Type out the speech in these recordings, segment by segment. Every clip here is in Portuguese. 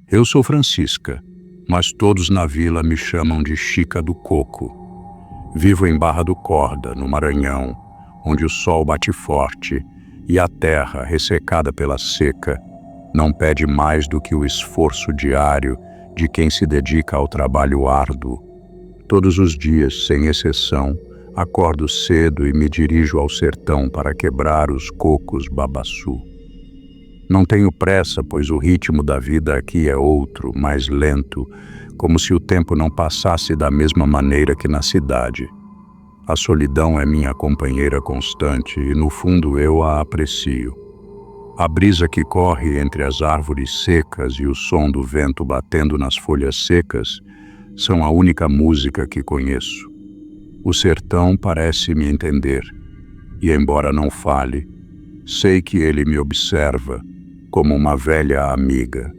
Eu sou Francisca, mas todos na vila me chamam de Chica do Coco. Vivo em Barra do Corda, no Maranhão, onde o sol bate forte e a terra, ressecada pela seca, não pede mais do que o esforço diário de quem se dedica ao trabalho árduo. Todos os dias, sem exceção, acordo cedo e me dirijo ao sertão para quebrar os cocos babaçu. Não tenho pressa, pois o ritmo da vida aqui é outro, mais lento, como se o tempo não passasse da mesma maneira que na cidade. A solidão é minha companheira constante e, no fundo, eu a aprecio. A brisa que corre entre as árvores secas e o som do vento batendo nas folhas secas são a única música que conheço. O sertão parece me entender, e embora não fale, sei que ele me observa como uma velha amiga.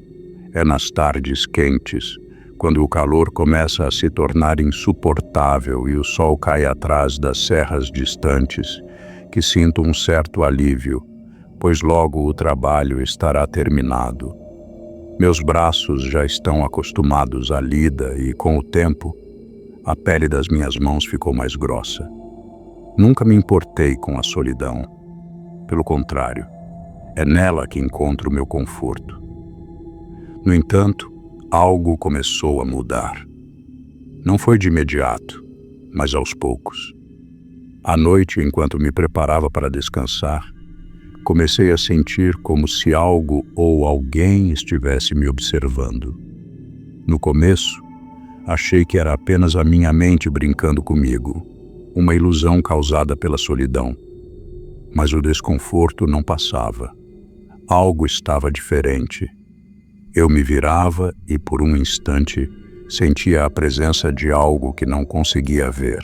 É nas tardes quentes, quando o calor começa a se tornar insuportável e o sol cai atrás das serras distantes, que sinto um certo alívio, pois logo o trabalho estará terminado. Meus braços já estão acostumados à lida e, com o tempo, a pele das minhas mãos ficou mais grossa. Nunca me importei com a solidão. Pelo contrário, é nela que encontro o meu conforto. No entanto, algo começou a mudar. Não foi de imediato, mas aos poucos. À noite, enquanto me preparava para descansar, comecei a sentir como se algo ou alguém estivesse me observando. No começo, achei que era apenas a minha mente brincando comigo, uma ilusão causada pela solidão. Mas o desconforto não passava. Algo estava diferente. Eu me virava e, por um instante, sentia a presença de algo que não conseguia ver.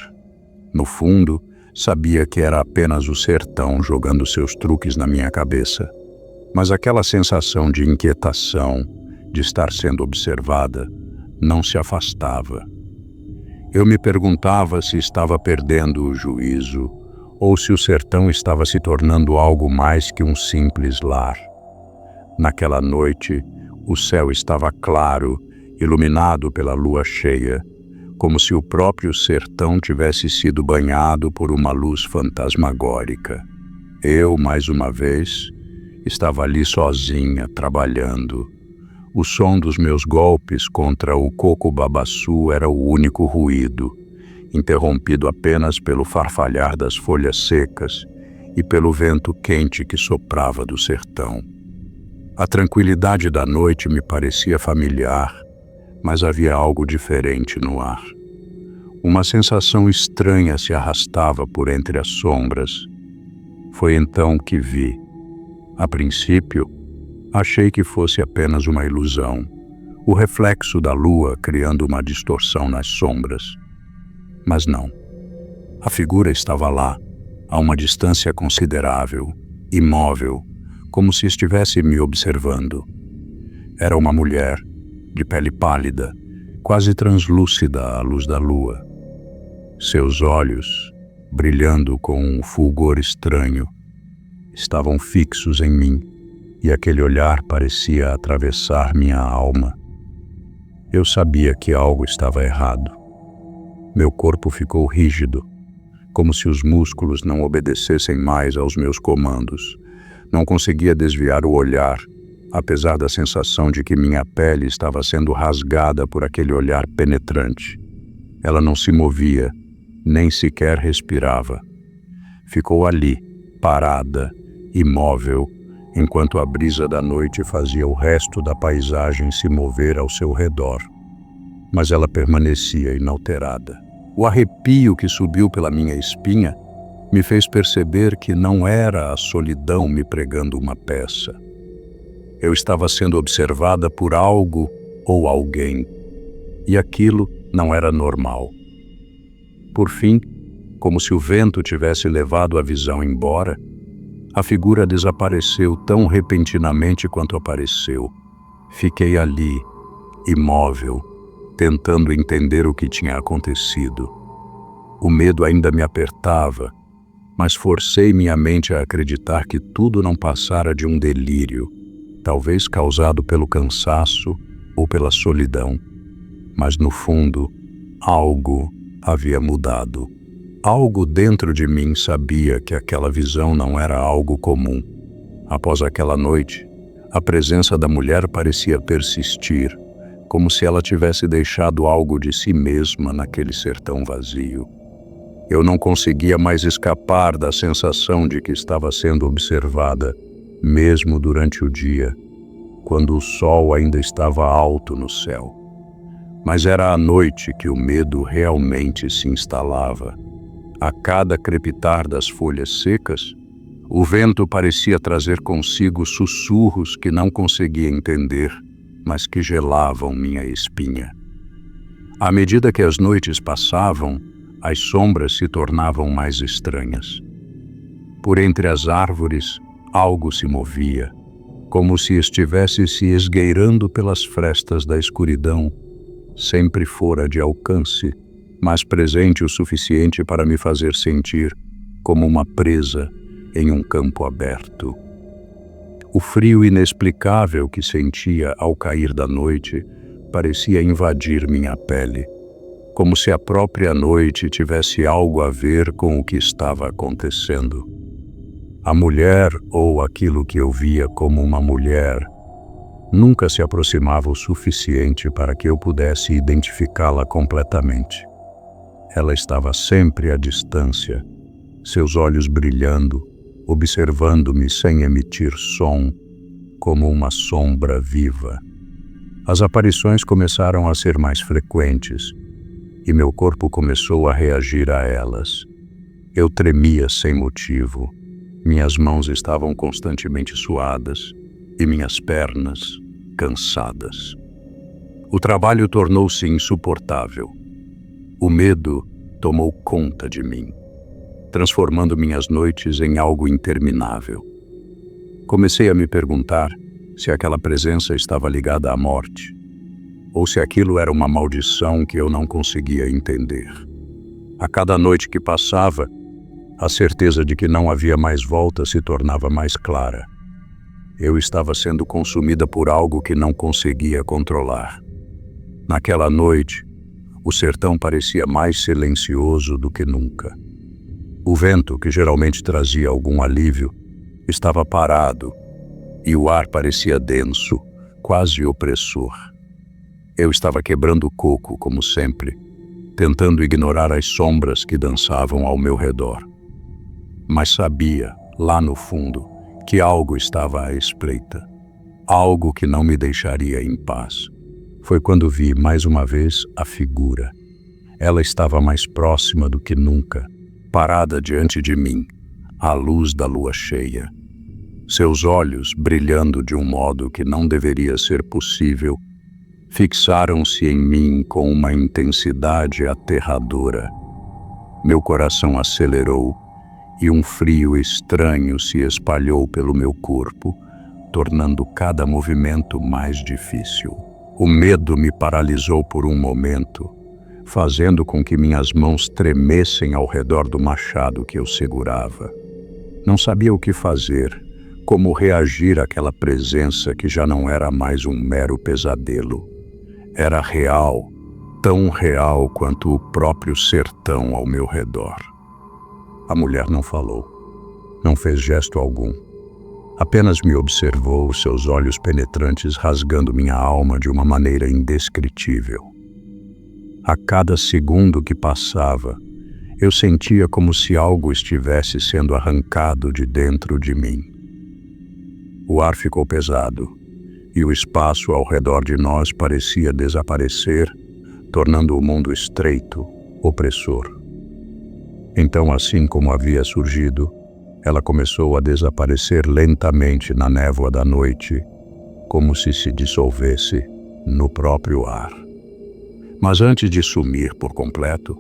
No fundo, sabia que era apenas o sertão jogando seus truques na minha cabeça. Mas aquela sensação de inquietação, de estar sendo observada, não se afastava. Eu me perguntava se estava perdendo o juízo ou se o sertão estava se tornando algo mais que um simples lar. Naquela noite, o céu estava claro, iluminado pela lua cheia, como se o próprio sertão tivesse sido banhado por uma luz fantasmagórica. Eu, mais uma vez, estava ali sozinha, trabalhando. O som dos meus golpes contra o coco babaçu era o único ruído, interrompido apenas pelo farfalhar das folhas secas e pelo vento quente que soprava do sertão. A tranquilidade da noite me parecia familiar, mas havia algo diferente no ar. Uma sensação estranha se arrastava por entre as sombras. Foi então que vi. A princípio, achei que fosse apenas uma ilusão, o reflexo da lua criando uma distorção nas sombras. Mas não. A figura estava lá, a uma distância considerável, imóvel, como se estivesse me observando. Era uma mulher, de pele pálida, quase translúcida à luz da lua. Seus olhos, brilhando com um fulgor estranho, estavam fixos em mim, e aquele olhar parecia atravessar minha alma. Eu sabia que algo estava errado. Meu corpo ficou rígido, como se os músculos não obedecessem mais aos meus comandos. Não conseguia desviar o olhar, apesar da sensação de que minha pele estava sendo rasgada por aquele olhar penetrante. Ela não se movia, nem sequer respirava. Ficou ali, parada, imóvel, enquanto a brisa da noite fazia o resto da paisagem se mover ao seu redor. Mas ela permanecia inalterada. O arrepio que subiu pela minha espinha me fez perceber que não era a solidão me pregando uma peça. Eu estava sendo observada por algo ou alguém, e aquilo não era normal. Por fim, como se o vento tivesse levado a visão embora, a figura desapareceu tão repentinamente quanto apareceu. Fiquei ali, imóvel, tentando entender o que tinha acontecido. O medo ainda me apertava, mas forcei minha mente a acreditar que tudo não passara de um delírio, talvez causado pelo cansaço ou pela solidão, mas no fundo, algo havia mudado. Algo dentro de mim sabia que aquela visão não era algo comum. Após aquela noite, a presença da mulher parecia persistir, como se ela tivesse deixado algo de si mesma naquele sertão vazio. Eu não conseguia mais escapar da sensação de que estava sendo observada, mesmo durante o dia, quando o sol ainda estava alto no céu. Mas era à noite que o medo realmente se instalava. A cada crepitar das folhas secas, o vento parecia trazer consigo sussurros que não conseguia entender, mas que gelavam minha espinha. À medida que as noites passavam, as sombras se tornavam mais estranhas. Por entre as árvores, algo se movia, como se estivesse se esgueirando pelas frestas da escuridão, sempre fora de alcance, mas presente o suficiente para me fazer sentir como uma presa em um campo aberto. O frio inexplicável que sentia ao cair da noite parecia invadir minha pele, como se a própria noite tivesse algo a ver com o que estava acontecendo. A mulher, ou aquilo que eu via como uma mulher, nunca se aproximava o suficiente para que eu pudesse identificá-la completamente. Ela estava sempre à distância, seus olhos brilhando, observando-me sem emitir som, como uma sombra viva. As aparições começaram a ser mais frequentes, e meu corpo começou a reagir a elas. Eu tremia sem motivo, minhas mãos estavam constantemente suadas e minhas pernas cansadas. O trabalho tornou-se insuportável. O medo tomou conta de mim, transformando minhas noites em algo interminável. Comecei a me perguntar se aquela presença estava ligada à morte, ou se aquilo era uma maldição que eu não conseguia entender. A cada noite que passava, a certeza de que não havia mais volta se tornava mais clara. Eu estava sendo consumida por algo que não conseguia controlar. Naquela noite, o sertão parecia mais silencioso do que nunca. O vento, que geralmente trazia algum alívio, estava parado, e o ar parecia denso, quase opressor. Eu estava quebrando o coco, como sempre, tentando ignorar as sombras que dançavam ao meu redor. Mas sabia, lá no fundo, que algo estava à espreita, algo que não me deixaria em paz. Foi quando vi mais uma vez a figura. Ela estava mais próxima do que nunca, parada diante de mim, à luz da lua cheia. Seus olhos, brilhando de um modo que não deveria ser possível, fixaram-se em mim com uma intensidade aterradora. Meu coração acelerou e um frio estranho se espalhou pelo meu corpo, tornando cada movimento mais difícil. O medo me paralisou por um momento, fazendo com que minhas mãos tremessem ao redor do machado que eu segurava. Não sabia o que fazer, como reagir àquela presença que já não era mais um mero pesadelo. Era real, tão real quanto o próprio sertão ao meu redor. A mulher não falou, não fez gesto algum. Apenas me observou, seus olhos penetrantes rasgando minha alma de uma maneira indescritível. A cada segundo que passava, eu sentia como se algo estivesse sendo arrancado de dentro de mim. O ar ficou pesado, e o espaço ao redor de nós parecia desaparecer, tornando o mundo estreito, opressor. Então, assim como havia surgido, ela começou a desaparecer lentamente na névoa da noite, como se dissolvesse no próprio ar. Mas antes de sumir por completo,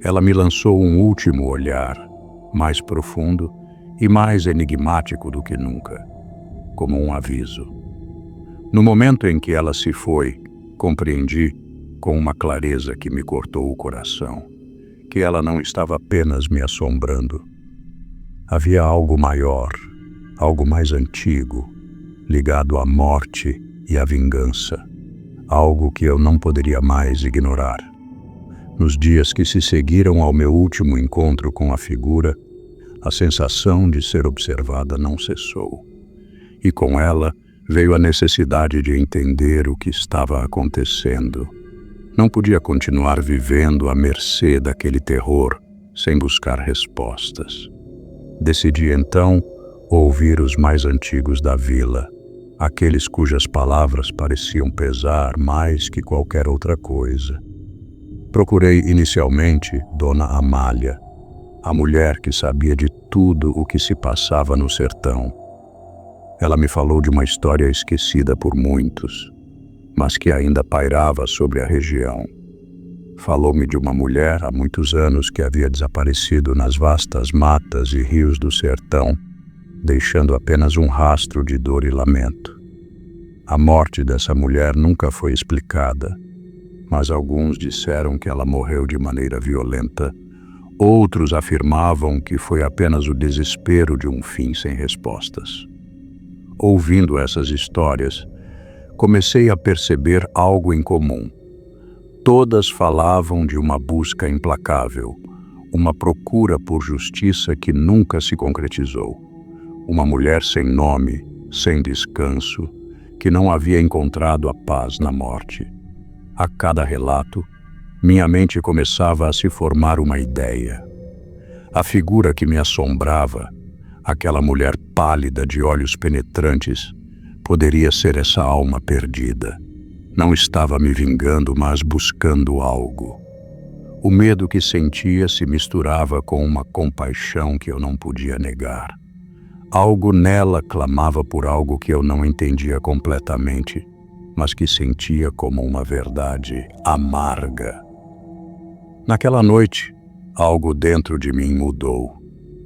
ela me lançou um último olhar, mais profundo e mais enigmático do que nunca, como um aviso. No momento em que ela se foi, compreendi, com uma clareza que me cortou o coração, que ela não estava apenas me assombrando. Havia algo maior, algo mais antigo, ligado à morte e à vingança. algo que eu não poderia mais ignorar. Nos dias que se seguiram ao meu último encontro com a figura, a sensação de ser observada não cessou. E com ela veio a necessidade de entender o que estava acontecendo. Não podia continuar vivendo à mercê daquele terror sem buscar respostas. Decidi então ouvir os mais antigos da vila, aqueles cujas palavras pareciam pesar mais que qualquer outra coisa. Procurei inicialmente Dona Amália, a mulher que sabia de tudo o que se passava no sertão. Ela me falou de uma história esquecida por muitos, mas que ainda pairava sobre a região. Falou-me de uma mulher há muitos anos que havia desaparecido nas vastas matas e rios do sertão, deixando apenas um rastro de dor e lamento. A morte dessa mulher nunca foi explicada, mas alguns disseram que ela morreu de maneira violenta. Outros afirmavam que foi apenas o desespero de um fim sem respostas. Ouvindo essas histórias, comecei a perceber algo em comum. Todas falavam de uma busca implacável, uma procura por justiça que nunca se concretizou. Uma mulher sem nome, sem descanso, que não havia encontrado a paz na morte. A cada relato, minha mente começava a se formar uma ideia. A figura que me assombrava, aquela mulher pálida de olhos penetrantes, poderia ser essa alma perdida. Não estava me vingando, mas buscando algo. O medo que sentia se misturava com uma compaixão que eu não podia negar. Algo nela clamava por algo que eu não entendia completamente, mas que sentia como uma verdade amarga. Naquela noite, algo dentro de mim mudou.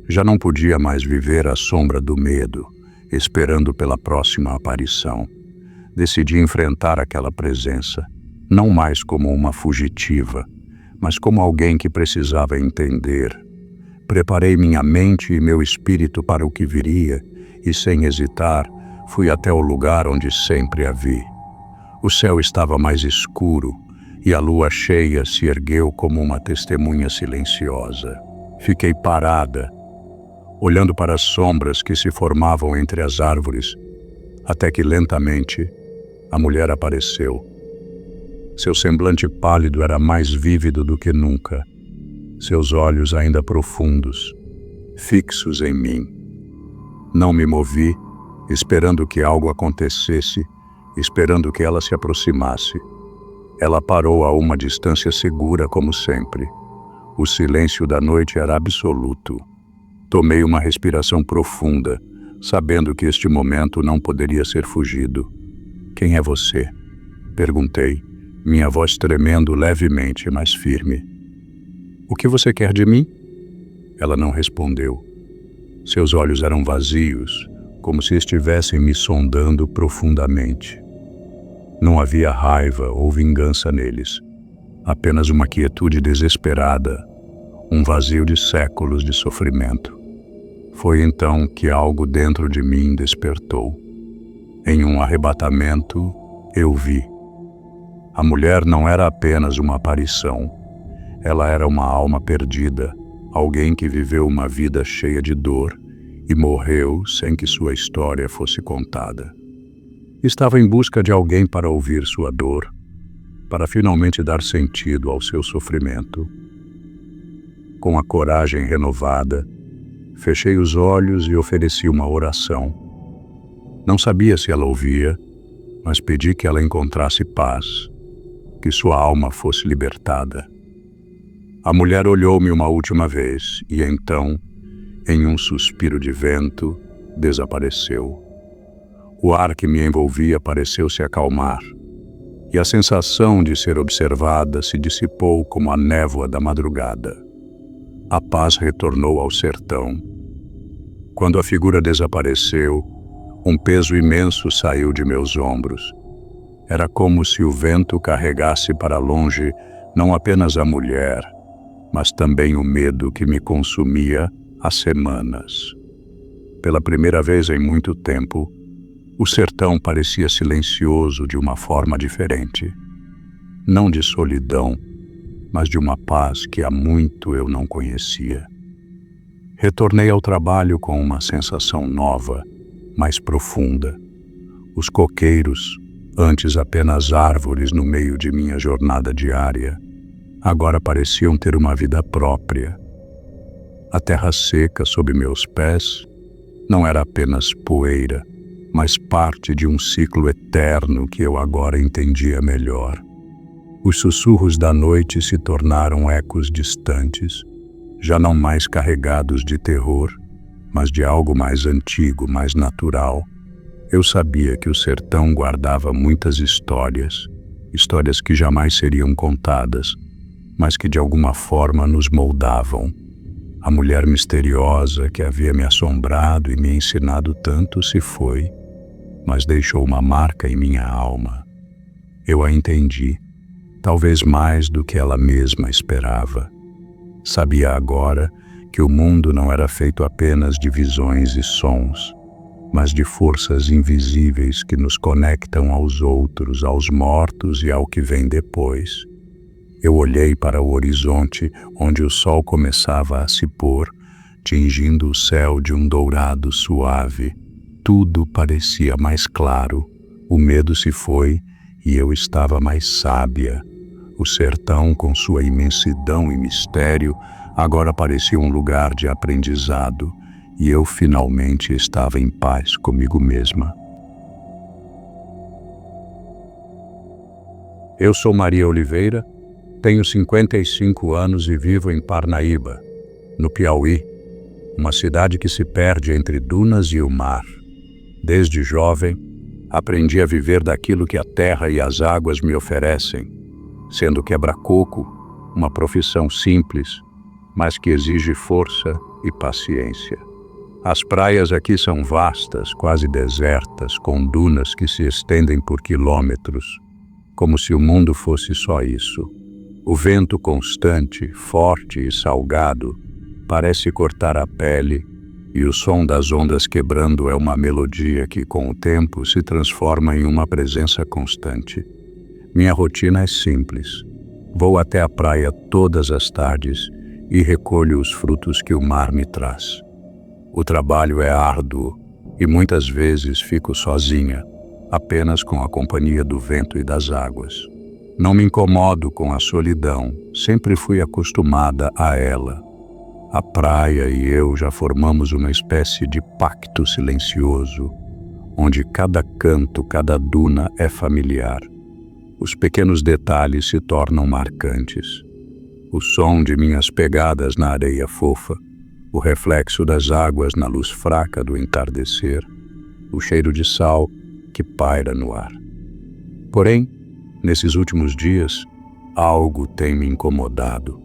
Já não podia mais viver à sombra do medo, esperando pela próxima aparição. Decidi enfrentar aquela presença, não mais como uma fugitiva, mas como alguém que precisava entender. Preparei minha mente e meu espírito para o que viria e, sem hesitar, fui até o lugar onde sempre a vi. O céu estava mais escuro e a lua cheia se ergueu como uma testemunha silenciosa. Fiquei parada, olhando para as sombras que se formavam entre as árvores, até que lentamente a mulher apareceu. Seu semblante pálido era mais vívido do que nunca, seus olhos ainda profundos, fixos em mim. Não me movi, esperando que algo acontecesse, esperando que ela se aproximasse. Ela parou a uma distância segura, como sempre. O silêncio da noite era absoluto. Tomei uma respiração profunda, sabendo que este momento não poderia ser fugido. "Quem é você?" perguntei, minha voz tremendo levemente, mas firme. "O que você quer de mim?" Ela não respondeu. Seus olhos eram vazios, como se estivessem me sondando profundamente. Não havia raiva ou vingança neles, apenas uma quietude desesperada, um vazio de séculos de sofrimento. Foi então que algo dentro de mim despertou. Em um arrebatamento, eu vi. A mulher não era apenas uma aparição. Ela era uma alma perdida, alguém que viveu uma vida cheia de dor e morreu sem que sua história fosse contada. Estava em busca de alguém para ouvir sua dor, para finalmente dar sentido ao seu sofrimento. Com a coragem renovada, fechei os olhos e ofereci uma oração. Não sabia se ela ouvia, mas pedi que ela encontrasse paz, que sua alma fosse libertada. A mulher olhou-me uma última vez e então, em um suspiro de vento, desapareceu. O ar que me envolvia pareceu se acalmar, e a sensação de ser observada se dissipou como a névoa da madrugada. A paz retornou ao sertão. Quando a figura desapareceu, um peso imenso saiu de meus ombros. Era como se o vento carregasse para longe não apenas a mulher, mas também o medo que me consumia há semanas. Pela primeira vez em muito tempo, O sertão parecia silencioso de uma forma diferente. Não de solidão, mas de uma paz que há muito eu não conhecia. Retornei ao trabalho com uma sensação nova, mais profunda. Os coqueiros, antes apenas árvores no meio de minha jornada diária, agora pareciam ter uma vida própria. A terra seca sob meus pés não era apenas poeira, mas parte de um ciclo eterno que eu agora entendia melhor. Os sussurros da noite se tornaram ecos distantes, já não mais carregados de terror, mas de algo mais antigo, mais natural. Eu sabia que o sertão guardava muitas histórias, histórias que jamais seriam contadas, mas que de alguma forma nos moldavam. A mulher misteriosa que havia me assombrado e me ensinado tanto se foi, mas deixou uma marca em minha alma. Eu a entendi, talvez mais do que ela mesma esperava. Sabia agora que o mundo não era feito apenas de visões e sons, mas de forças invisíveis que nos conectam aos outros, aos mortos e ao que vem depois. Eu olhei para o horizonte, onde o sol começava a se pôr, tingindo o céu de um dourado suave. Tudo parecia mais claro, o medo se foi e eu estava mais sábia. O sertão, com sua imensidão e mistério, agora parecia um lugar de aprendizado, e eu finalmente estava em paz comigo mesma. Eu sou Maria Oliveira, tenho 55 anos e vivo em Parnaíba, no Piauí, uma cidade que se perde entre dunas e o mar. Desde jovem, aprendi a viver daquilo que a terra e as águas me oferecem, sendo quebra-coco uma profissão simples, mas que exige força e paciência. As praias aqui são vastas, quase desertas, com dunas que se estendem por quilômetros, como se o mundo fosse só isso. O vento constante, forte e salgado, parece cortar a pele, e o som das ondas quebrando é uma melodia que, com o tempo, se transforma em uma presença constante. Minha rotina é simples. Vou até a praia todas as tardes e recolho os frutos que o mar me traz. O trabalho é árduo e muitas vezes fico sozinha, apenas com a companhia do vento e das águas. Não me incomodo com a solidão, sempre fui acostumada a ela. A praia e eu já formamos uma espécie de pacto silencioso, onde cada canto, cada duna é familiar. Os pequenos detalhes se tornam marcantes. O som de minhas pegadas na areia fofa, o reflexo das águas na luz fraca do entardecer, o cheiro de sal que paira no ar. Porém, nesses últimos dias, algo tem me incomodado.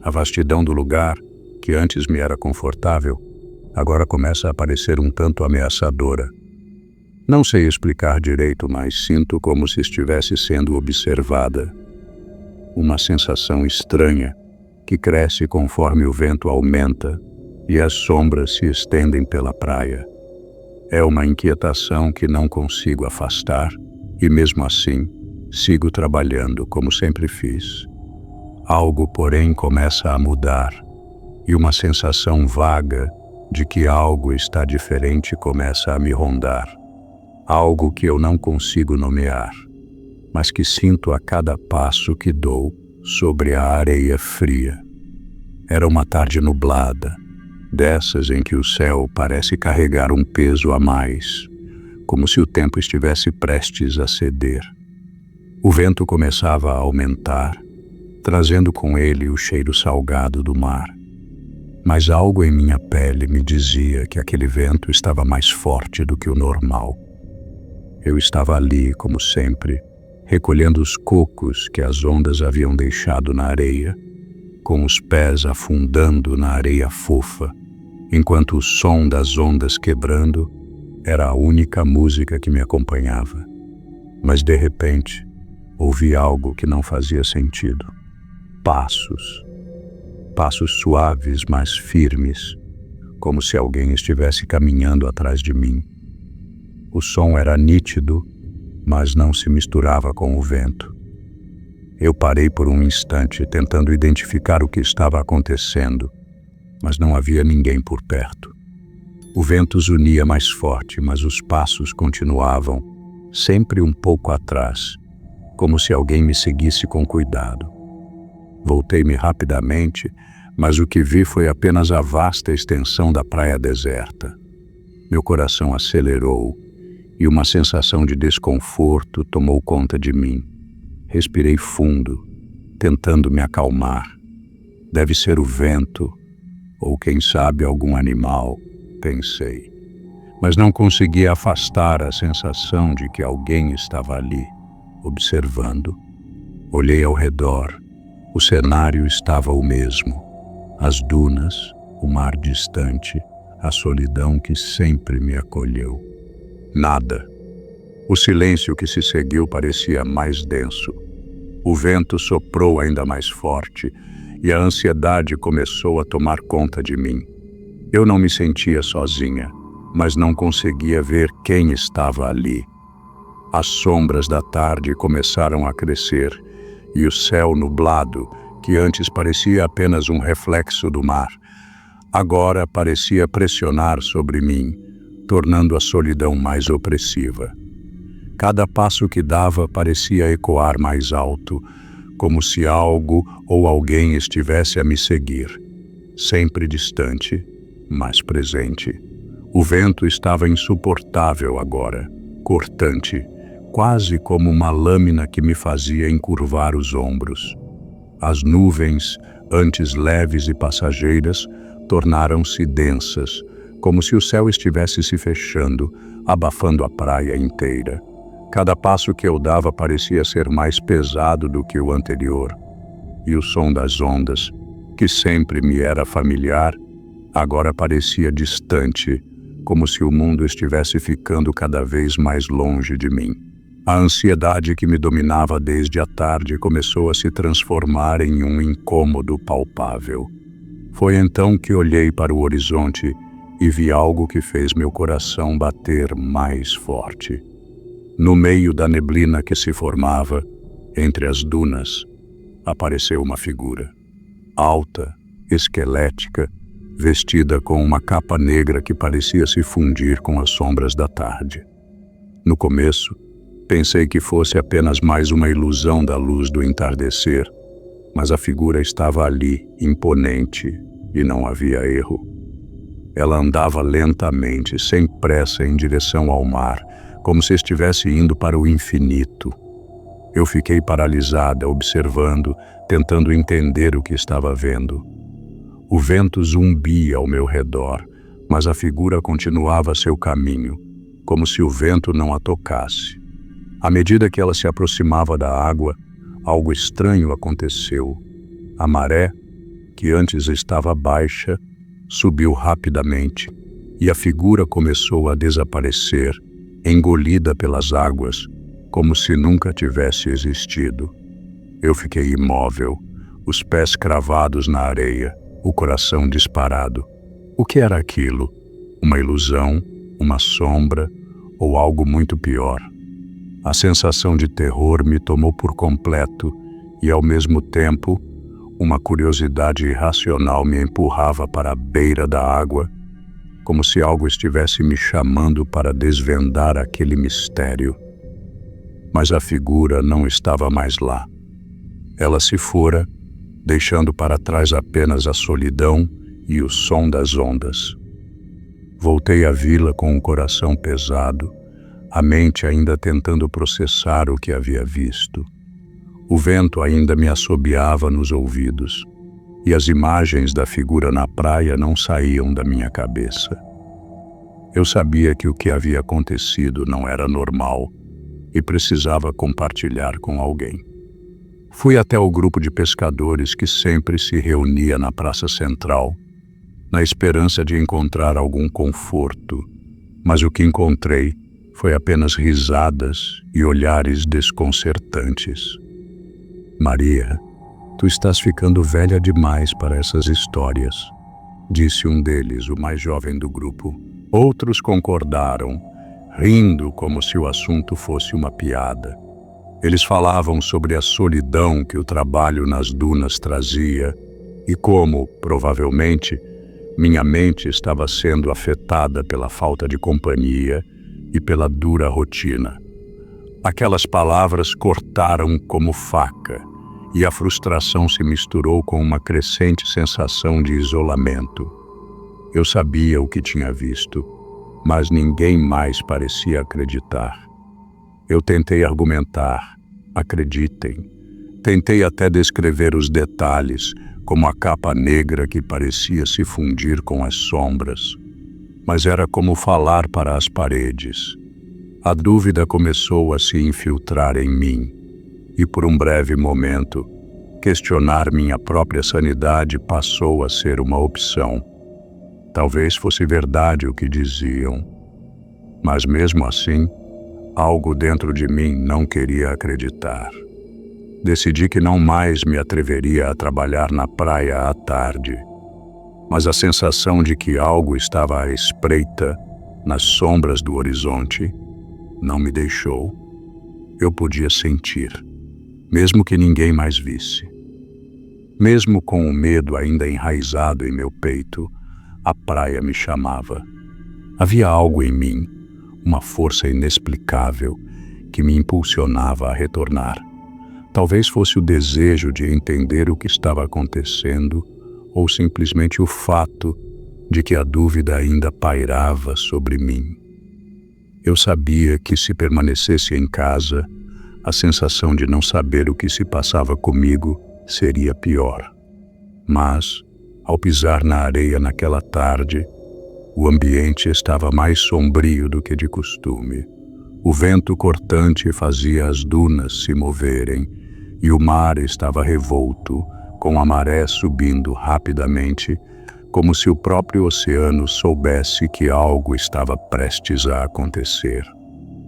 A vastidão do lugar, que antes me era confortável, agora começa a parecer um tanto ameaçadora. Não sei explicar direito, mas sinto como se estivesse sendo observada. Uma sensação estranha que cresce conforme o vento aumenta e as sombras se estendem pela praia. É uma inquietação que não consigo afastar e, mesmo assim, sigo trabalhando como sempre fiz. Algo, porém, começa a mudar e uma sensação vaga de que algo está diferente começa a me rondar. Algo que eu não consigo nomear, mas que sinto a cada passo que dou sobre a areia fria. Era uma tarde nublada, dessas em que o céu parece carregar um peso a mais, como se o tempo estivesse prestes a ceder. O vento começava a aumentar, trazendo com ele o cheiro salgado do mar. Mas algo em minha pele me dizia que aquele vento estava mais forte do que o normal. Eu estava ali, como sempre, recolhendo os cocos que as ondas haviam deixado na areia, com os pés afundando na areia fofa, enquanto o som das ondas quebrando era a única música que me acompanhava. Mas, de repente, ouvi algo que não fazia sentido. Passos. Passos suaves, mas firmes, como se alguém estivesse caminhando atrás de mim. O som era nítido, mas não se misturava com o vento. Eu parei por um instante, tentando identificar o que estava acontecendo, mas não havia ninguém por perto. O vento zunia mais forte, mas os passos continuavam, sempre um pouco atrás, como se alguém me seguisse com cuidado. Voltei-me rapidamente, mas o que vi foi apenas a vasta extensão da praia deserta. Meu coração acelerou e uma sensação de desconforto tomou conta de mim. Respirei fundo, tentando me acalmar. Deve ser o vento, ou quem sabe algum animal, pensei. Mas não conseguia afastar a sensação de que alguém estava ali, observando. Olhei ao redor. O cenário estava o mesmo. As dunas, o mar distante, a solidão que sempre me acolheu. Nada. O silêncio que se seguiu parecia mais denso. O vento soprou ainda mais forte e a ansiedade começou a tomar conta de mim. Eu não me sentia sozinha, mas não conseguia ver quem estava ali. As sombras da tarde começaram a crescer e o céu nublado, que antes parecia apenas um reflexo do mar, agora parecia pressionar sobre mim, tornando a solidão mais opressiva. Cada passo que dava parecia ecoar mais alto, como se algo ou alguém estivesse a me seguir, sempre distante, mas presente. O vento estava insuportável agora, cortante, quase como uma lâmina que me fazia encurvar os ombros. As nuvens, antes leves e passageiras, tornaram-se densas, como se o céu estivesse se fechando, abafando a praia inteira. Cada passo que eu dava parecia ser mais pesado do que o anterior. E o som das ondas, que sempre me era familiar, agora parecia distante, como se o mundo estivesse ficando cada vez mais longe de mim. A ansiedade que me dominava desde a tarde começou a se transformar em um incômodo palpável. Foi então que olhei para o horizonte e vi algo que fez meu coração bater mais forte. No meio da neblina que se formava, entre as dunas, apareceu uma figura. Alta, esquelética, vestida com uma capa negra que parecia se fundir com as sombras da tarde. No começo, pensei que fosse apenas mais uma ilusão da luz do entardecer, mas a figura estava ali, imponente, e não havia erro. Ela andava lentamente, sem pressa, em direção ao mar, como se estivesse indo para o infinito. Eu fiquei paralisada, observando, tentando entender o que estava vendo. O vento zumbia ao meu redor, mas a figura continuava seu caminho, como se o vento não a tocasse. À medida que ela se aproximava da água, algo estranho aconteceu. A maré, que antes estava baixa, subiu rapidamente e a figura começou a desaparecer, engolida pelas águas, como se nunca tivesse existido. Eu fiquei imóvel, os pés cravados na areia, o coração disparado. O que era aquilo? Uma ilusão? Uma sombra? Ou algo muito pior? A sensação de terror me tomou por completo e, ao mesmo tempo, uma curiosidade irracional me empurrava para a beira da água, como se algo estivesse me chamando para desvendar aquele mistério. Mas a figura não estava mais lá. Ela se fora, deixando para trás apenas a solidão e o som das ondas. Voltei à vila com o coração pesado, a mente ainda tentando processar o que havia visto. O vento ainda me assobiava nos ouvidos, e as imagens da figura na praia não saíam da minha cabeça. Eu sabia que o que havia acontecido não era normal e precisava compartilhar com alguém. Fui até o grupo de pescadores que sempre se reunia na Praça Central, na esperança de encontrar algum conforto, mas o que encontrei foi apenas risadas e olhares desconcertantes. Maria, tu estás ficando velha demais para essas histórias, disse um deles, o mais jovem do grupo. Outros concordaram, rindo como se o assunto fosse uma piada. Eles falavam sobre a solidão que o trabalho nas dunas trazia e como, provavelmente, minha mente estava sendo afetada pela falta de companhia e pela dura rotina. Aquelas palavras cortaram como faca e a frustração se misturou com uma crescente sensação de isolamento. Eu sabia o que tinha visto, mas ninguém mais parecia acreditar. Eu tentei argumentar, acreditem. Tentei até descrever os detalhes, como a capa negra que parecia se fundir com as sombras. Mas era como falar para as paredes. A dúvida começou a se infiltrar em mim, e por um breve momento, questionar minha própria sanidade passou a ser uma opção. Talvez fosse verdade o que diziam, mas mesmo assim, algo dentro de mim não queria acreditar. Decidi que não mais me atreveria a trabalhar na praia à tarde, mas a sensação de que algo estava à espreita, nas sombras do horizonte, não me deixou. Eu podia sentir, mesmo que ninguém mais visse. Mesmo com o medo ainda enraizado em meu peito, a praia me chamava. Havia algo em mim, uma força inexplicável, que me impulsionava a retornar. Talvez fosse o desejo de entender o que estava acontecendo, ou simplesmente o fato de que a dúvida ainda pairava sobre mim. Eu sabia que se permanecesse em casa, a sensação de não saber o que se passava comigo seria pior. Mas, ao pisar na areia naquela tarde, o ambiente estava mais sombrio do que de costume. O vento cortante fazia as dunas se moverem e o mar estava revolto, com a maré subindo rapidamente, como se o próprio oceano soubesse que algo estava prestes a acontecer.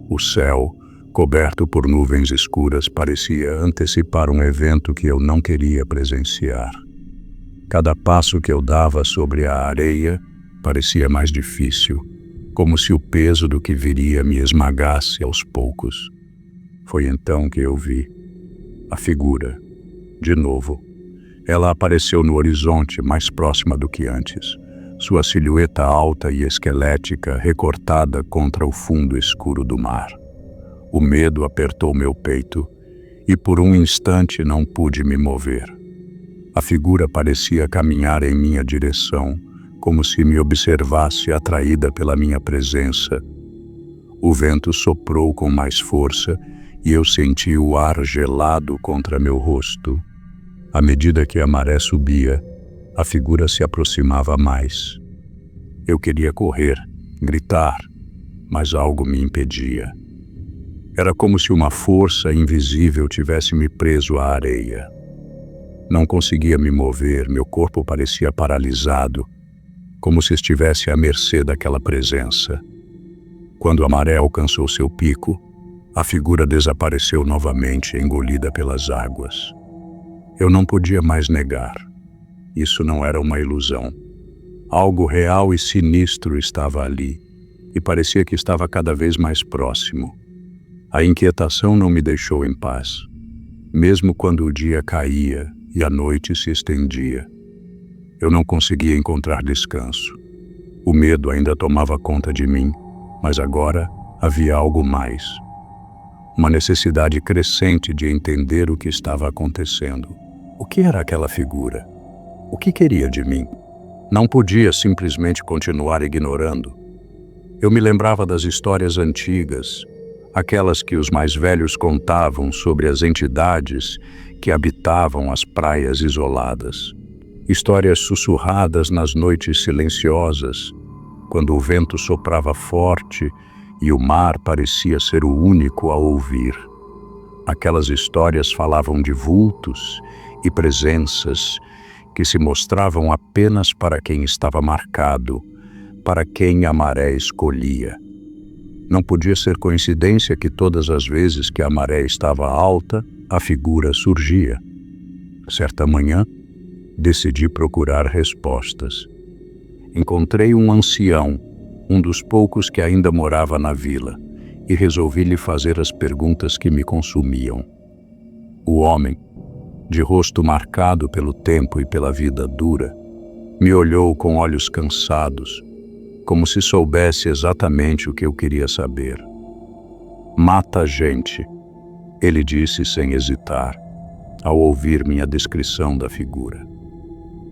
O céu, coberto por nuvens escuras, parecia antecipar um evento que eu não queria presenciar. Cada passo que eu dava sobre a areia parecia mais difícil, como se o peso do que viria me esmagasse aos poucos. Foi então que eu vi a figura, de novo. Ela apareceu no horizonte, mais próxima do que antes, sua silhueta alta e esquelética recortada contra o fundo escuro do mar. O medo apertou meu peito e por um instante não pude me mover. A figura parecia caminhar em minha direção, como se me observasse atraída pela minha presença. O vento soprou com mais força e eu senti o ar gelado contra meu rosto. À medida que a maré subia, a figura se aproximava mais. Eu queria correr, gritar, mas algo me impedia. Era como se uma força invisível tivesse me preso à areia. Não conseguia me mover, meu corpo parecia paralisado, como se estivesse à mercê daquela presença. Quando a maré alcançou seu pico, a figura desapareceu novamente, engolida pelas águas. Eu não podia mais negar. Isso não era uma ilusão. Algo real e sinistro estava ali, e parecia que estava cada vez mais próximo. A inquietação não me deixou em paz, mesmo quando o dia caía e a noite se estendia. Eu não conseguia encontrar descanso. O medo ainda tomava conta de mim, mas agora havia algo mais. Uma necessidade crescente de entender o que estava acontecendo. O que era aquela figura? O que queria de mim? Não podia simplesmente continuar ignorando. Eu me lembrava das histórias antigas, aquelas que os mais velhos contavam sobre as entidades que habitavam as praias isoladas. Histórias sussurradas nas noites silenciosas, quando o vento soprava forte e o mar parecia ser o único a ouvir. Aquelas histórias falavam de vultos e presenças que se mostravam apenas para quem estava marcado, para quem a maré escolhia. Não podia ser coincidência que todas as vezes que a maré estava alta, a figura surgia. Certa manhã, decidi procurar respostas. Encontrei um ancião, um dos poucos que ainda morava na vila, e resolvi lhe fazer as perguntas que me consumiam. O homem, de rosto marcado pelo tempo e pela vida dura, me olhou com olhos cansados, como se soubesse exatamente o que eu queria saber. Mata gente, ele disse sem hesitar, ao ouvir minha descrição da figura.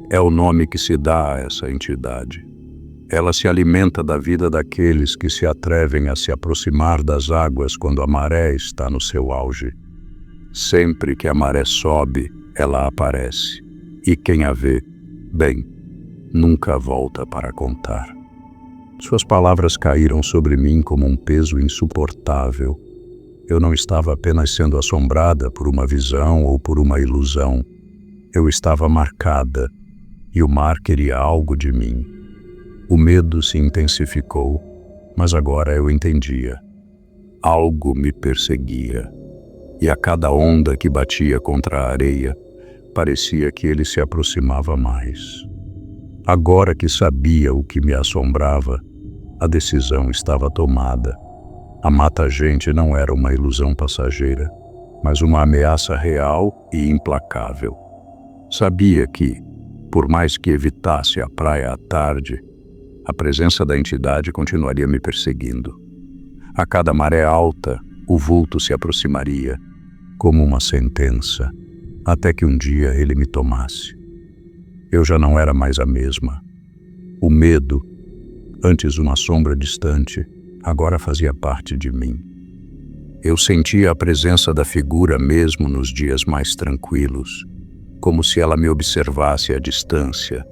É o nome que se dá a essa entidade. Ela se alimenta da vida daqueles que se atrevem a se aproximar das águas quando a maré está no seu auge. Sempre que a maré sobe, ela aparece, e quem a vê, bem, nunca volta para contar. Suas palavras caíram sobre mim como um peso insuportável. Eu não estava apenas sendo assombrada por uma visão ou por uma ilusão. Eu estava marcada, e o mar queria algo de mim. O medo se intensificou, mas agora eu entendia. Algo me perseguia, e a cada onda que batia contra a areia, parecia que ele se aproximava mais. Agora que sabia o que me assombrava, a decisão estava tomada. A mata-gente não era uma ilusão passageira, mas uma ameaça real e implacável. Sabia que, por mais que evitasse a praia à tarde, a presença da entidade continuaria me perseguindo. A cada maré alta, o vulto se aproximaria, como uma sentença, até que um dia ele me tomasse. Eu já não era mais a mesma. O medo, antes uma sombra distante, agora fazia parte de mim. Eu sentia a presença da figura mesmo nos dias mais tranquilos, como se ela me observasse à distância,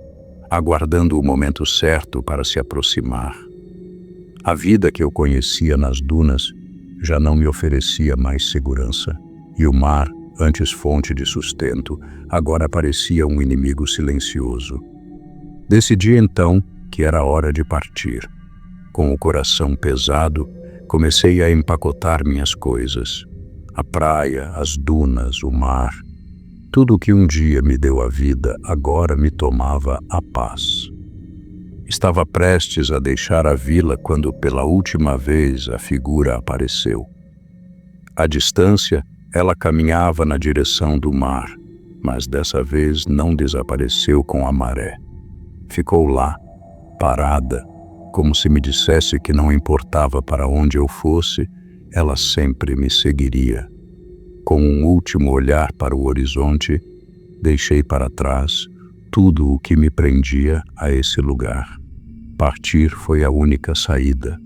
aguardando o momento certo para se aproximar. A vida que eu conhecia nas dunas já não me oferecia mais segurança, e o mar, antes fonte de sustento, agora parecia um inimigo silencioso. Decidi então que era hora de partir. Com o coração pesado, comecei a empacotar minhas coisas. A praia, as dunas, o mar. Tudo o que um dia me deu a vida agora me tomava a paz. Estava prestes a deixar a vila quando pela última vez a figura apareceu. À distância, ela caminhava na direção do mar, mas dessa vez não desapareceu com a maré. Ficou lá, parada, como se me dissesse que não importava para onde eu fosse, ela sempre me seguiria. Com um último olhar para o horizonte, deixei para trás tudo o que me prendia a esse lugar. Partir foi a única saída,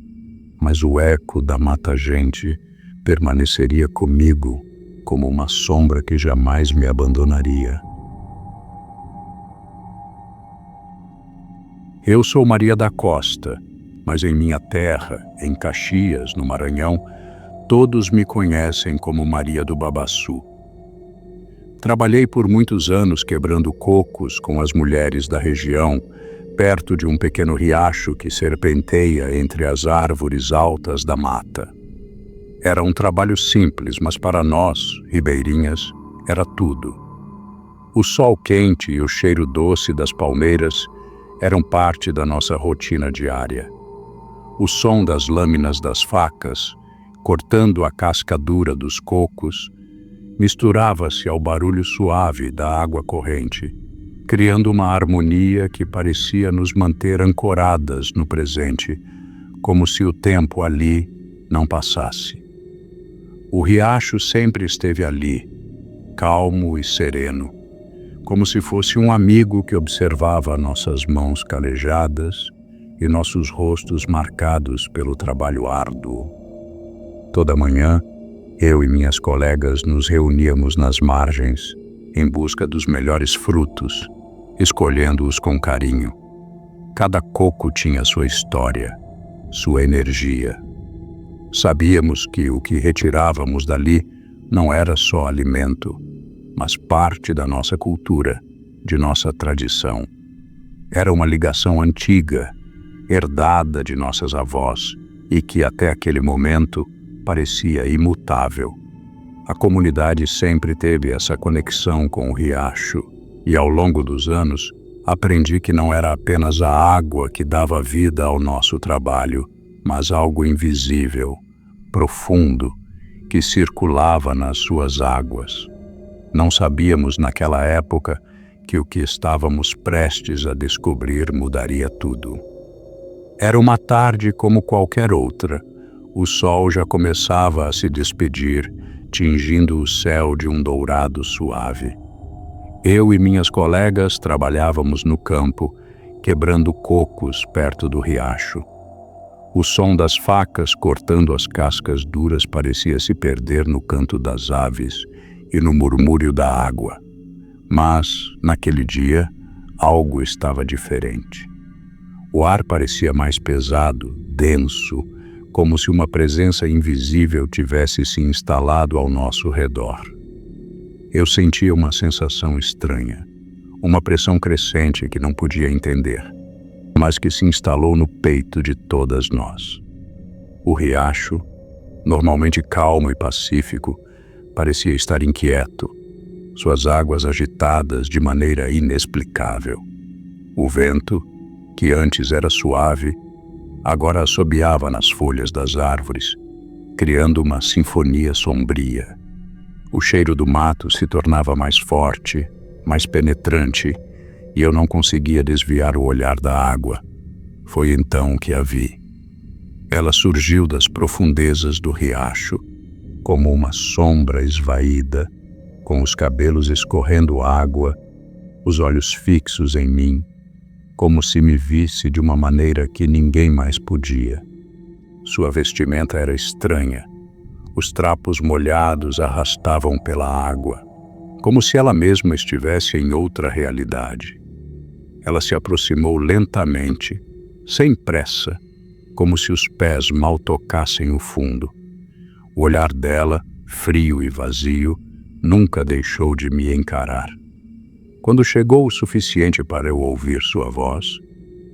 mas o eco da mata-gente permaneceria comigo como uma sombra que jamais me abandonaria. Eu sou Maria da Costa, mas em minha terra, em Caxias, no Maranhão, todos me conhecem como Maria do Babaçu. Trabalhei por muitos anos quebrando cocos com as mulheres da região, perto de um pequeno riacho que serpenteia entre as árvores altas da mata. Era um trabalho simples, mas para nós, ribeirinhas, era tudo. O sol quente e o cheiro doce das palmeiras eram parte da nossa rotina diária. O som das lâminas das facas, cortando a casca dura dos cocos, misturava-se ao barulho suave da água corrente, criando uma harmonia que parecia nos manter ancoradas no presente, como se o tempo ali não passasse. O riacho sempre esteve ali, calmo e sereno, como se fosse um amigo que observava nossas mãos calejadas e nossos rostos marcados pelo trabalho árduo. Toda manhã, eu e minhas colegas nos reuníamos nas margens, em busca dos melhores frutos, escolhendo-os com carinho. Cada coco tinha sua história, sua energia. Sabíamos que o que retirávamos dali não era só alimento, mas parte da nossa cultura, de nossa tradição. Era uma ligação antiga, herdada de nossas avós, e que até aquele momento parecia imutável. A comunidade sempre teve essa conexão com o riacho, e ao longo dos anos, Aprendi que não era apenas a água que dava vida ao nosso trabalho, mas algo invisível, profundo, que circulava nas suas águas. Não sabíamos naquela época que o que estávamos prestes a descobrir mudaria tudo. Era uma tarde como qualquer outra. O sol já começava a se despedir, tingindo o céu de um dourado suave. Eu e minhas colegas trabalhávamos no campo, quebrando cocos perto do riacho. O som das facas cortando as cascas duras parecia se perder no canto das aves e no murmúrio da água. Mas, naquele dia, algo estava diferente. O ar parecia mais pesado, denso, como se uma presença invisível tivesse se instalado ao nosso redor. Eu sentia uma sensação estranha, uma pressão crescente que não podia entender, mas que se instalou no peito de todas nós. O riacho, normalmente calmo e pacífico, parecia estar inquieto, suas águas agitadas de maneira inexplicável. O vento, que antes era suave, agora assobiava nas folhas das árvores, criando uma sinfonia sombria. O cheiro do mato se tornava mais forte, mais penetrante, e eu não conseguia desviar o olhar da água. Foi então que a vi. Ela surgiu das profundezas do riacho, como uma sombra esvaída, com os cabelos escorrendo água, os olhos fixos em mim, como se me visse de uma maneira que ninguém mais podia. Sua vestimenta era estranha. Os trapos molhados arrastavam pela água, como se ela mesma estivesse em outra realidade. Ela se aproximou lentamente, sem pressa, como se os pés mal tocassem o fundo. O olhar dela, frio e vazio, nunca deixou de me encarar. Quando chegou o suficiente para eu ouvir sua voz,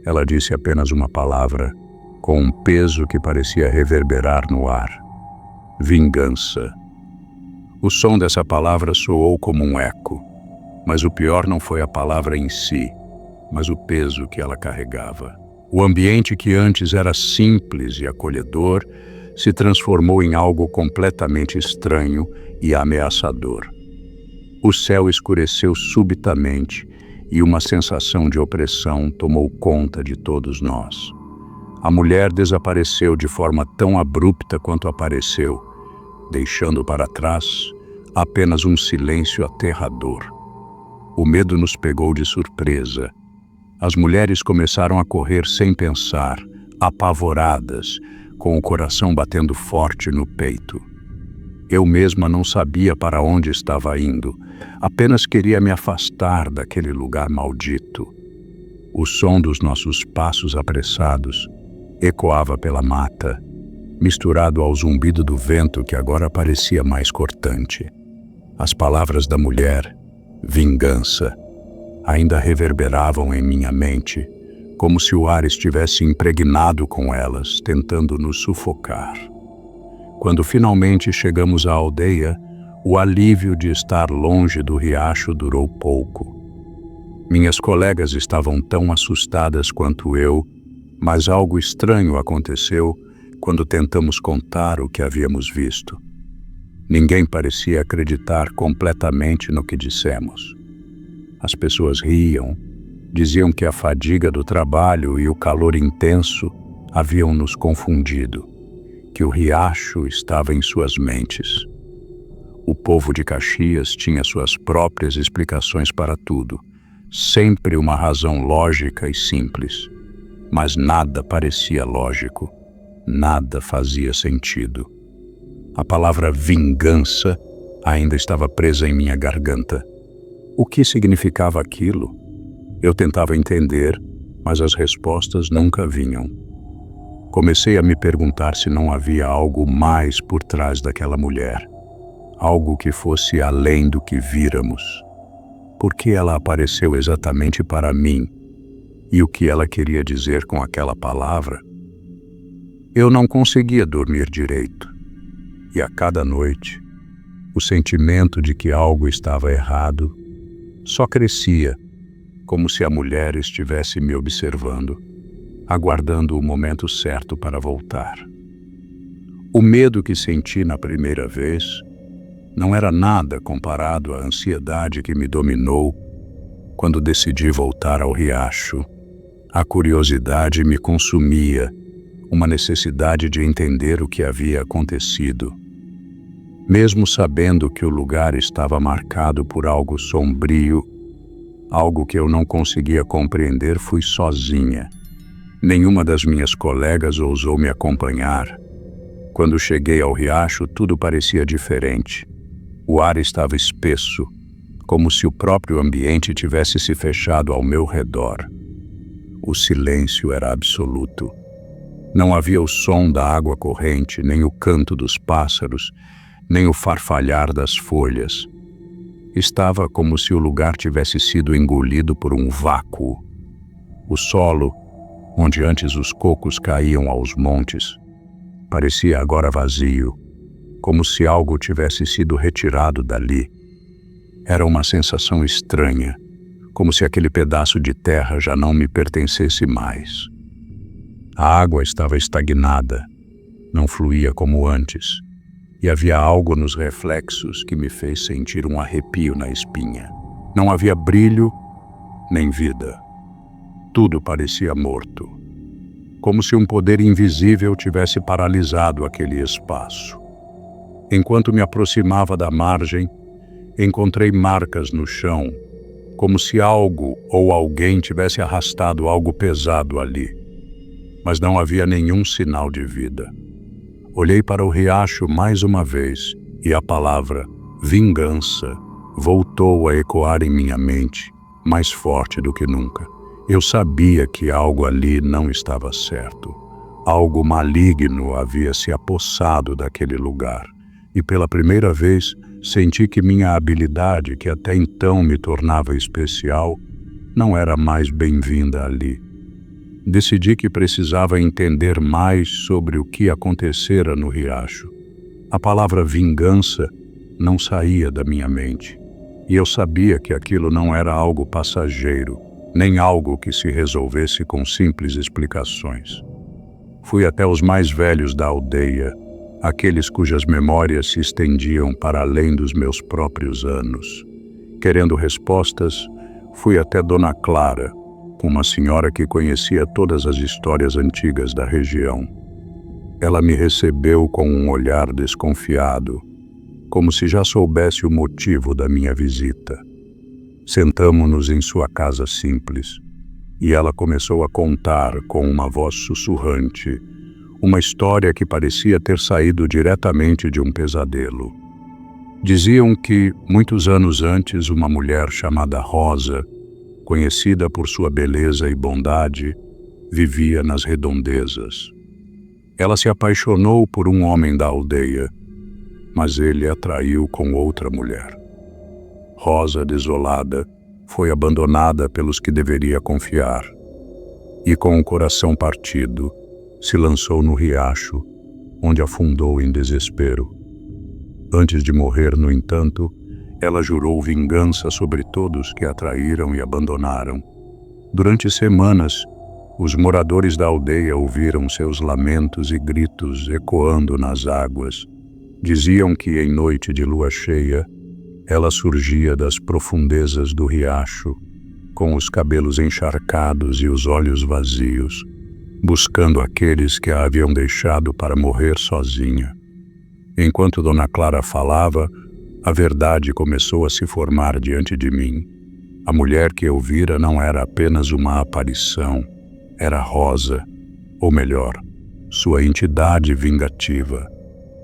ela disse apenas uma palavra, com um peso que parecia reverberar no ar: vingança. O som dessa palavra soou como um eco, mas o pior não foi a palavra em si, mas o peso que ela carregava. O ambiente que antes era simples e acolhedor se transformou em algo completamente estranho e ameaçador. O céu escureceu subitamente e uma sensação de opressão tomou conta de todos nós. A mulher desapareceu de forma tão abrupta quanto apareceu, deixando para trás apenas um silêncio aterrador. O medo nos pegou de surpresa. As mulheres começaram a correr sem pensar, apavoradas, com o coração batendo forte no peito. Eu mesma não sabia para onde estava indo, apenas queria me afastar daquele lugar maldito. O som dos nossos passos apressados ecoava pela mata, misturado ao zumbido do vento que agora parecia mais cortante. As palavras da mulher, vingança, ainda reverberavam em minha mente, como se o ar estivesse impregnado com elas, tentando nos sufocar. Quando finalmente chegamos à aldeia, o alívio de estar longe do riacho durou pouco. Minhas colegas estavam tão assustadas quanto eu, mas algo estranho aconteceu quando tentamos contar o que havíamos visto. Ninguém parecia acreditar completamente no que dissemos. As pessoas riam, diziam que a fadiga do trabalho e o calor intenso haviam nos confundido, que o riacho estava em suas mentes. O povo de Caxias tinha suas próprias explicações para tudo, sempre uma razão lógica e simples, mas nada parecia lógico, nada fazia sentido. A palavra vingança ainda estava presa em minha garganta. O que significava aquilo? Eu tentava entender, mas as respostas nunca vinham. Comecei a me perguntar se não havia algo mais por trás daquela mulher, algo que fosse além do que víramos. Por que ela apareceu exatamente para mim? E o que ela queria dizer com aquela palavra? Eu não conseguia dormir direito. E a cada noite, o sentimento de que algo estava errado só crescia, como se a mulher estivesse me observando, aguardando o momento certo para voltar. O medo que senti na primeira vez não era nada comparado à ansiedade que me dominou quando decidi voltar ao riacho. A curiosidade me consumia, uma necessidade de entender o que havia acontecido. Mesmo sabendo que o lugar estava marcado por algo sombrio, algo que eu não conseguia compreender, fui sozinha. Nenhuma das minhas colegas ousou me acompanhar. Quando cheguei ao riacho, tudo parecia diferente. O ar estava espesso, como se o próprio ambiente tivesse se fechado ao meu redor. O silêncio era absoluto. Não havia o som da água corrente, nem o canto dos pássaros, nem o farfalhar das folhas. Estava como se o lugar tivesse sido engolido por um vácuo. O solo, onde antes os cocos caíam aos montes, parecia agora vazio, como se algo tivesse sido retirado dali. Era uma sensação estranha, como se aquele pedaço de terra já não me pertencesse mais. A água estava estagnada, não fluía como antes, e havia algo nos reflexos que me fez sentir um arrepio na espinha. Não havia brilho nem vida. Tudo parecia morto, como se um poder invisível tivesse paralisado aquele espaço. Enquanto me aproximava da margem, encontrei marcas no chão, como se algo ou alguém tivesse arrastado algo pesado ali. Mas não havia nenhum sinal de vida. Olhei para o riacho mais uma vez e a palavra vingança voltou a ecoar em minha mente, mais forte do que nunca. Eu sabia que algo ali não estava certo. Algo maligno havia se apossado daquele lugar. E pela primeira vez, senti que minha habilidade, que até então me tornava especial, não era mais bem-vinda ali. Decidi que precisava entender mais sobre o que acontecera no riacho. A palavra vingança não saía da minha mente, e eu sabia que aquilo não era algo passageiro, nem algo que se resolvesse com simples explicações. Fui até os mais velhos da aldeia, aqueles cujas memórias se estendiam para além dos meus próprios anos. Querendo respostas, fui até Dona Clara, uma senhora que conhecia todas as histórias antigas da região. Ela me recebeu com um olhar desconfiado, como se já soubesse o motivo da minha visita. Sentamo-nos em sua casa simples, e ela começou a contar com uma voz sussurrante uma história que parecia ter saído diretamente de um pesadelo. Diziam que, muitos anos antes, uma mulher chamada Rosa, conhecida por sua beleza e bondade, vivia nas redondezas. Ela se apaixonou por um homem da aldeia, mas ele a traiu com outra mulher. Rosa, desolada, foi abandonada pelos que deveria confiar, e com o coração partido, se lançou no riacho, onde afundou em desespero. Antes de morrer, no entanto, ela jurou vingança sobre todos que a traíram e abandonaram. Durante semanas, os moradores da aldeia ouviram seus lamentos e gritos ecoando nas águas. Diziam que em noite de lua cheia, ela surgia das profundezas do riacho, com os cabelos encharcados e os olhos vazios, buscando aqueles que a haviam deixado para morrer sozinha. Enquanto Dona Clara falava, a verdade começou a se formar diante de mim. A mulher que eu vira não era apenas uma aparição, era Rosa, ou melhor, sua entidade vingativa.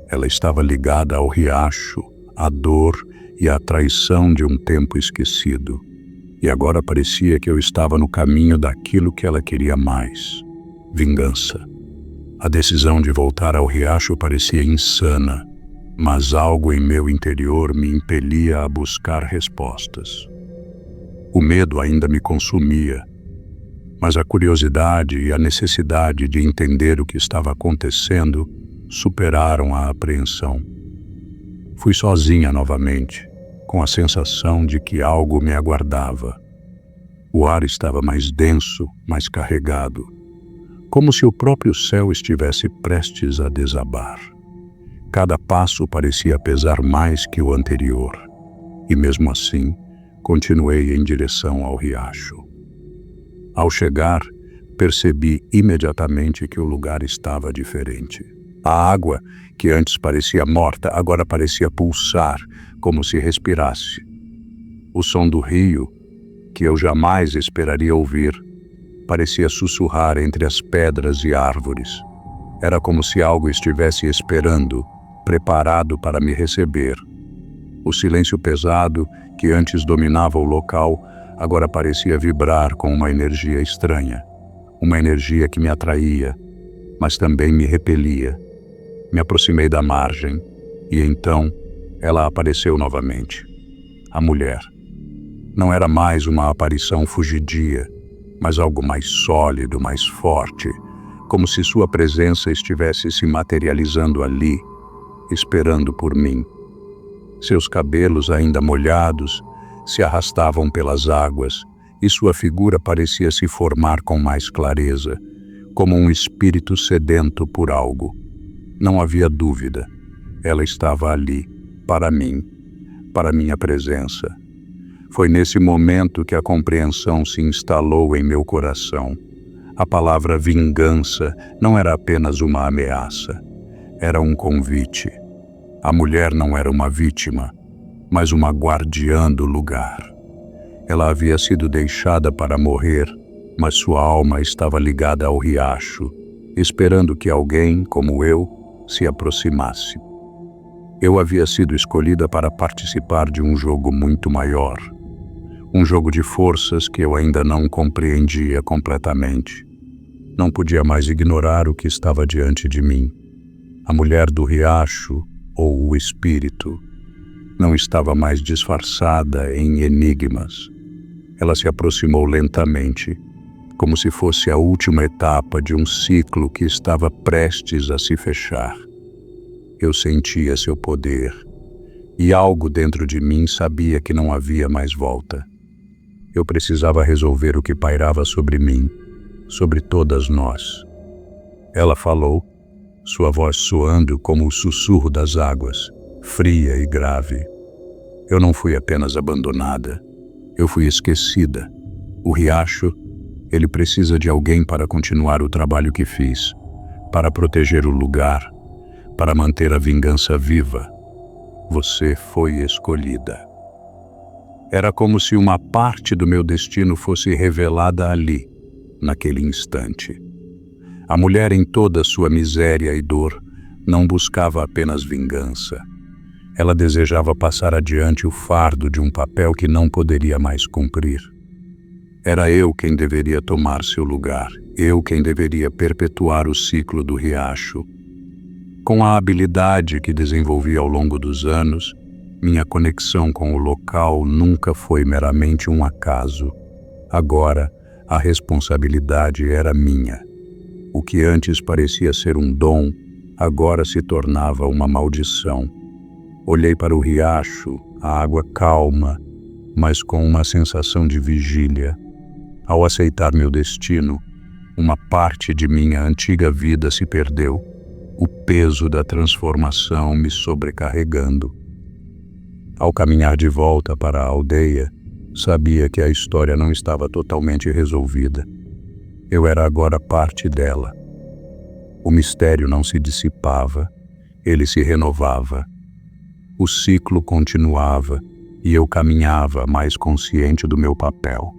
Ela estava ligada ao riacho, à dor e à traição de um tempo esquecido. E agora parecia que eu estava no caminho daquilo que ela queria mais: vingança. A decisão de voltar ao riacho parecia insana, mas algo em meu interior me impelia a buscar respostas. O medo ainda me consumia, mas a curiosidade e a necessidade de entender o que estava acontecendo superaram a apreensão. Fui sozinha novamente, com a sensação de que algo me aguardava. O ar estava mais denso, mais carregado, como se o próprio céu estivesse prestes a desabar. Cada passo parecia pesar mais que o anterior, e mesmo assim, continuei em direção ao riacho. Ao chegar, percebi imediatamente que o lugar estava diferente. A água, que antes parecia morta, agora parecia pulsar, como se respirasse. O som do rio, que eu jamais esperaria ouvir, parecia sussurrar entre as pedras e árvores. Era como se algo estivesse esperando, preparado para me receber. O silêncio pesado, que antes dominava o local, agora parecia vibrar com uma energia estranha. Uma energia que me atraía, mas também me repelia. Me aproximei da margem, e então ela apareceu novamente. A mulher. Não era mais uma aparição fugidia, mas algo mais sólido, mais forte, como se sua presença estivesse se materializando ali, esperando por mim. Seus cabelos, ainda molhados, se arrastavam pelas águas, e sua figura parecia se formar com mais clareza, como um espírito sedento por algo. Não havia dúvida. Ela estava ali, para mim, para minha presença. Foi nesse momento que a compreensão se instalou em meu coração. A palavra vingança não era apenas uma ameaça, era um convite. A mulher não era uma vítima, mas uma guardiã do lugar. Ela havia sido deixada para morrer, mas sua alma estava ligada ao riacho, esperando que alguém, como eu, se aproximasse. Eu havia sido escolhida para participar de um jogo muito maior. Um jogo de forças que eu ainda não compreendia completamente. Não podia mais ignorar o que estava diante de mim. A mulher do riacho, ou o espírito, não estava mais disfarçada em enigmas. Ela se aproximou lentamente, como se fosse a última etapa de um ciclo que estava prestes a se fechar. Eu sentia seu poder, e algo dentro de mim sabia que não havia mais volta. Eu precisava resolver o que pairava sobre mim, sobre todas nós. Ela falou, sua voz soando como o sussurro das águas, fria e grave. Eu não fui apenas abandonada, eu fui esquecida. O riacho, ele precisa de alguém para continuar o trabalho que fiz, para proteger o lugar, para manter a vingança viva. Você foi escolhida. Era como se uma parte do meu destino fosse revelada ali, naquele instante. A mulher, em toda sua miséria e dor, não buscava apenas vingança. Ela desejava passar adiante o fardo de um papel que não poderia mais cumprir. Era eu quem deveria tomar seu lugar, eu quem deveria perpetuar o ciclo do riacho. Com a habilidade que desenvolvi ao longo dos anos, minha conexão com o local nunca foi meramente um acaso. Agora, a responsabilidade era minha. O que antes parecia ser um dom, agora se tornava uma maldição. Olhei para o riacho, a água calma, mas com uma sensação de vigília. Ao aceitar meu destino, uma parte de minha antiga vida se perdeu, o peso da transformação me sobrecarregando. Ao caminhar de volta para a aldeia, sabia que a história não estava totalmente resolvida. Eu era agora parte dela. O mistério não se dissipava, ele se renovava. O ciclo continuava e eu caminhava mais consciente do meu papel.